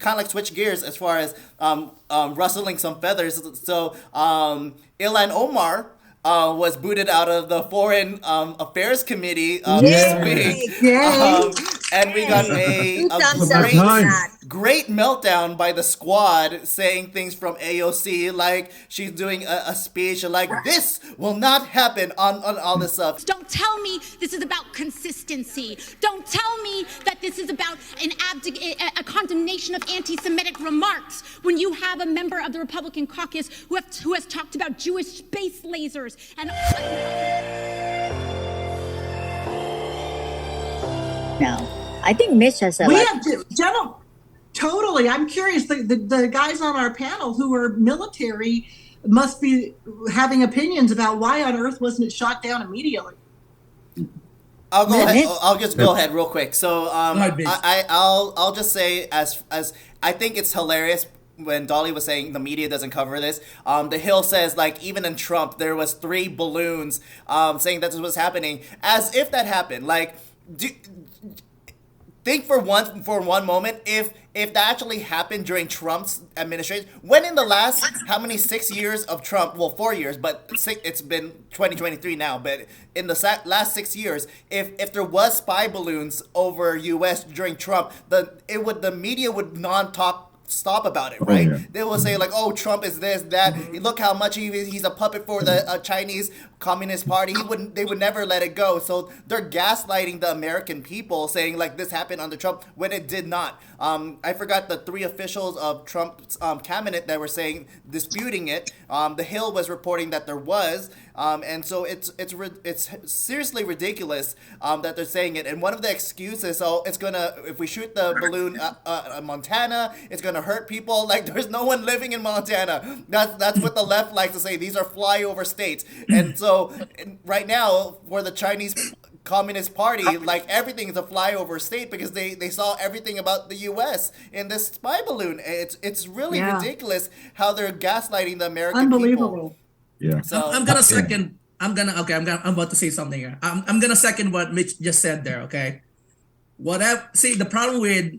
kind of like switch gears as far as rustling some feathers. So Ilhan Omar was booted out of the Foreign Affairs Committee this week. And we got a great meltdown by the squad, saying things from AOC, like she's doing a speech like this will not happen on all this stuff. Don't tell me this is about consistency. Don't tell me that this is about a condemnation of anti-Semitic remarks when you have a member of the Republican caucus who has talked about Jewish space lasers and... No, I think Mitch has a... We have to, totally. I'm curious. The guys on our panel who are military must be having opinions about why on earth wasn't it shot down immediately. I'll go ahead. I'll just go ahead real quick. So I'll just say as I think it's hilarious when Dolly was saying the media doesn't cover this. The Hill says, like, even in Trump there was 3 balloons saying that this was happening, as if that happened. Like, think for one moment if that actually happened during Trump's administration. When in the last 6 years of Trump, well, 4 years, but it's been 2023 now, but in the last 6 years, if there was spy balloons over US during Trump, the media would stop about it, right? Oh, yeah. They will say like, oh, Trump is this, that, look how much he's a puppet for the Chinese Communist Party. They would never let it go. So they're gaslighting the American people, saying like this happened under Trump when it did not. I forgot the 3 officials of Trump's cabinet that were disputing it. The Hill was reporting that there was, and so it's seriously ridiculous that they're saying it. And one of the excuses, if we shoot the balloon at Montana, it's gonna hurt people. Like, there's no one living in Montana. That's what the left likes to say. These are flyover states. And so right now, for the Chinese Communist Party, like, everything is a flyover state because they saw everything about the U.S. in this spy balloon. It's really ridiculous how they're gaslighting the American people. Yeah. So I'm about to say something here. I'm gonna second what Mitch just said there. Okay. The problem with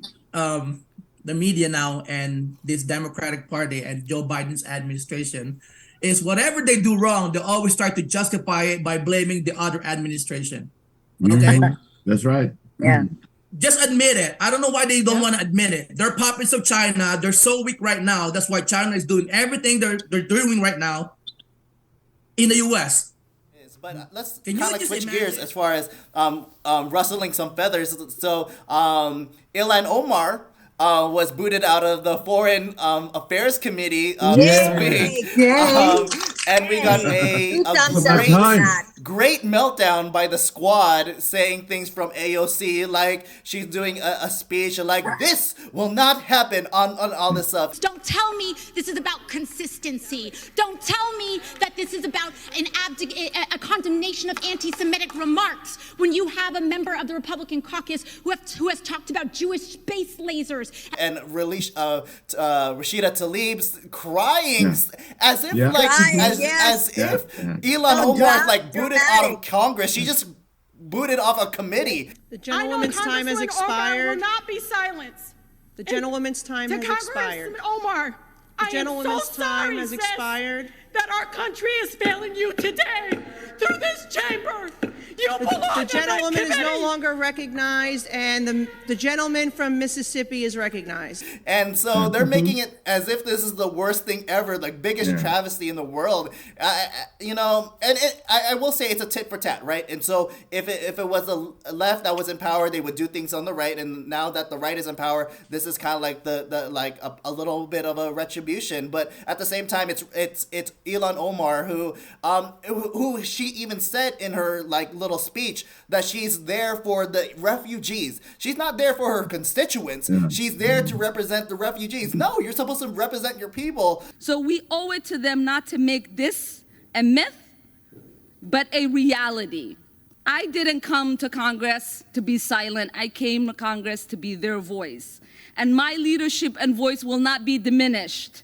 the media now and this Democratic Party and Joe Biden's administration is whatever they do wrong, they always try to justify it by blaming the other administration. Okay. That's right. Yeah. Just admit it. I don't know why they don't want to admit it. They're puppets of China. They're so weak right now. That's why China is doing everything they're doing right now in the U.S. But let's kind of like switch gears as far as rustling some feathers. So Ilhan Omar was booted out of the Foreign Affairs Committee this week. And we got a great meltdown by the squad, saying things from AOC, like she's doing a speech like this will not happen on all this stuff. Don't tell me this is about consistency. Don't tell me that this is about a condemnation of anti-Semitic remarks when you have a member of the Republican caucus who has talked about Jewish space lasers. And Rashida Tlaib's crying as if Ilhan Omar like booted out of Congress. She just booted off a committee. The gentlewoman's time has expired. Omar will not be silenced. The gentlewoman's time has expired. Omar, the gentlewoman's time has expired. That our country is failing you today through this chamber. The gentlewoman is no longer recognized, and the gentleman from Mississippi is recognized. And so they're making it as if this is the worst thing ever, like biggest travesty in the world. I will say it's a tit for tat, right? And so if it was the left that was in power, they would do things on the right, and now that the right is in power, this is kind of like a little bit of a retribution. But at the same time, it's Ilhan Omar who she even said in her like little speech that she's there for the refugees. She's not there for her constituents. She's there to represent the refugees. No, you're supposed to represent your people. So we owe it to them not to make this a myth, but a reality. I didn't come to Congress to be silent. I came to Congress to be their voice. And my leadership and voice will not be diminished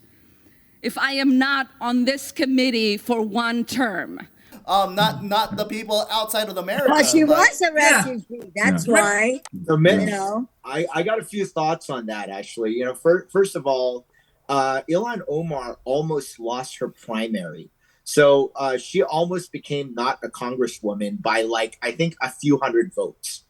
if I am not on this committee for one term. not the people outside of America. Well, she But- was a refugee. That's why. So, Mitch, You know. I got a few thoughts on that, actually. You know, first of all, Ilhan Omar almost lost her primary. So she almost became not a congresswoman by, like, I think a few hundred votes.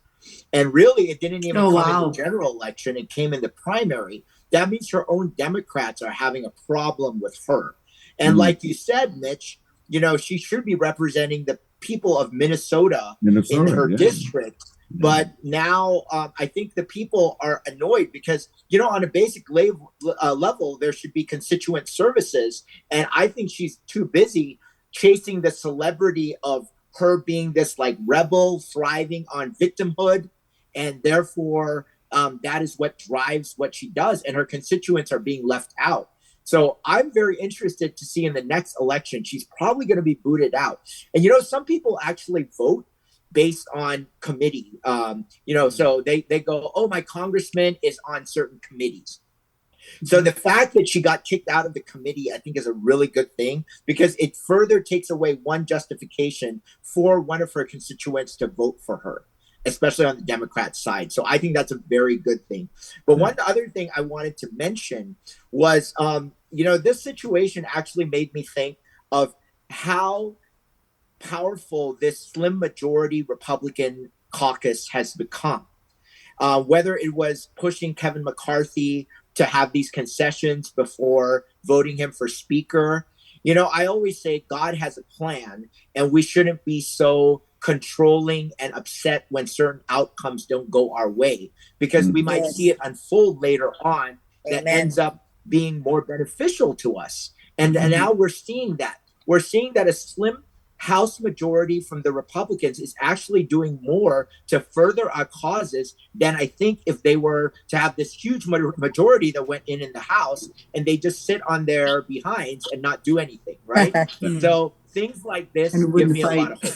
And really, it didn't even come in the general election. It came in the primary. That means her own Democrats are having a problem with her. And like you said, Mitch, you know, she should be representing the people of Minnesota in her district. But now I think the people are annoyed because, you know, on a basic level, there should be constituent services. And I think she's too busy chasing the celebrity of her being this like rebel thriving on victimhood. And therefore, that is what drives what she does. And her constituents are being left out. So I'm very interested to see in the next election, she's probably going to be booted out. And, you know, some people actually vote based on committee, you know, so they go, oh, my congressman is on certain committees. So the fact that she got kicked out of the committee, I think is a really good thing because it further takes away one justification for one of her constituents to vote for her, especially on the Democrat side. So I think that's a very good thing. But one other thing I wanted to mention was, you know, this situation actually made me think of how powerful this slim majority Republican caucus has become. Whether it was pushing Kevin McCarthy to have these concessions before voting him for speaker. You know, I always say God has a plan and we shouldn't be so controlling and upset when certain outcomes don't go our way because we might see it unfold later on that ends up being more beneficial to us. And now we're seeing that. We're seeing that a slim House majority from the Republicans is actually doing more to further our causes than I think if they were to have this huge majority that went in the House and they just sit on their behinds and not do anything, right? So things like this give me a lot of hope.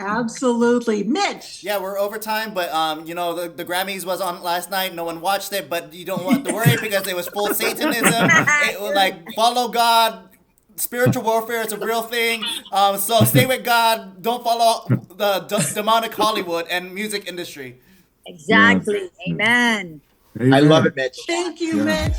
Absolutely. Mitch. Yeah, we're over time, but you know, the Grammys was on last night. No one watched it, but you don't want to worry because it was full Satanism. It was like follow God. Spiritual warfare is a real thing. So stay with God. Don't follow the demonic Hollywood and music industry. Exactly. Amen. I love it, Mitch. Thank you, Mitch.